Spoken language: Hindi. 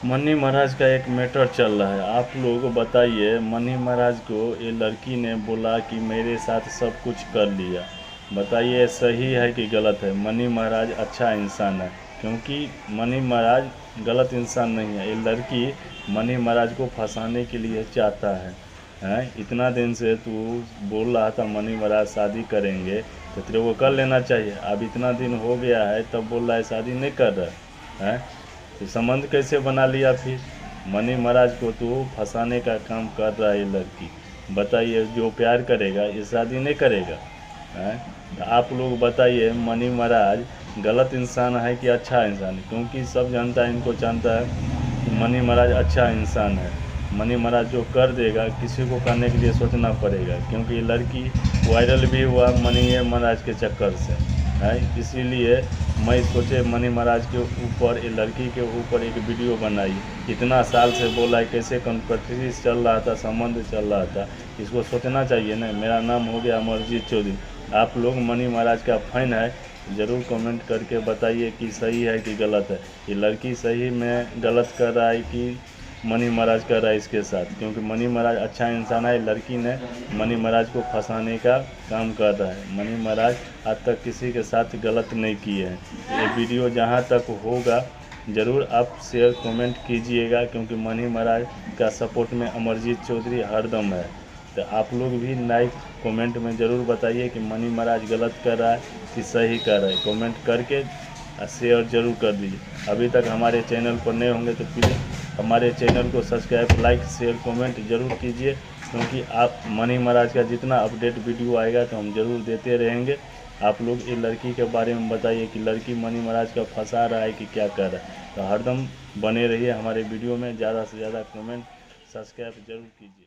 मनी महाराज का एक मैटर चल रहा है। आप लोग बताइए, मनी महाराज को ये लड़की ने बोला कि मेरे साथ सब कुछ कर लिया। बताइए सही है कि गलत है। मनी महाराज अच्छा इंसान है, क्योंकि मनी महाराज गलत इंसान नहीं है। ये लड़की मनी महाराज को फंसाने के लिए चाहता है। इतना दिन से तू बोल रहा था मनी महाराज शादी करेंगे, तो तेरे को कर लेना चाहिए। अब इतना दिन हो गया है तब बोल रहा है शादी नहीं कर रहा है। तो संबंध कैसे बना लिया फिर? मनी महाराज को तो फंसाने का काम कर रहा है ये लड़की। बताइए, जो प्यार करेगा ये शादी नहीं करेगा? हैं? तो आप लोग बताइए, मनी महाराज गलत इंसान है कि अच्छा इंसान है? क्योंकि सब जानता है, इनको जानता है कि मनी महाराज अच्छा इंसान है। मनी महाराज जो कर देगा, किसी को करने के लिए सोचना पड़ेगा, क्योंकि ये लड़की वायरल भी हुआ मनी महाराज के चक्कर से है। इसीलिए मैं सोचे मनी महाराज के ऊपर, ये लड़की के ऊपर एक वीडियो बनाई। इतना साल से बोला है, कैसे कंट्रोवर्सी चल रहा था, संबंध चल रहा था, इसको सोचना चाहिए ना। मेरा नाम हो गया अमरजीत चौधरी। आप लोग मनी महाराज का फैन है, ज़रूर कमेंट करके बताइए कि सही है कि गलत है। ये लड़की सही में गलत कर रहा है कि मनी महाराज कर रहा है इसके साथ? क्योंकि मनी महाराज अच्छा इंसान है, लड़की ने मनी महाराज को फंसाने का काम कर रहा है। मनी महाराज आज तक किसी के साथ गलत नहीं किए हैं। ये वीडियो जहाँ तक होगा ज़रूर आप शेयर कमेंट कीजिएगा, क्योंकि मनी महाराज का सपोर्ट में अमरजीत चौधरी हरदम है। तो आप लोग भी लाइक कमेंट में ज़रूर बताइए कि मनी महाराज गलत कर रहा है कि सही कर रहा है। कमेंट करके शेयर ज़रूर कर दीजिए। अभी तक हमारे चैनल पर नए होंगे तो प्लीज़ हमारे चैनल को सब्सक्राइब, लाइक, शेयर, कमेंट ज़रूर कीजिए, क्योंकि आप मनी महाराज का जितना अपडेट वीडियो आएगा तो हम ज़रूर देते रहेंगे। आप लोग ये लड़की के बारे में बताइए कि लड़की मनी महाराज का फंसा रहा है कि क्या कर रहा है। तो हरदम बने रहिए हमारे वीडियो में, ज़्यादा से ज़्यादा कमेंट, सब्सक्राइब ज़रूर कीजिए।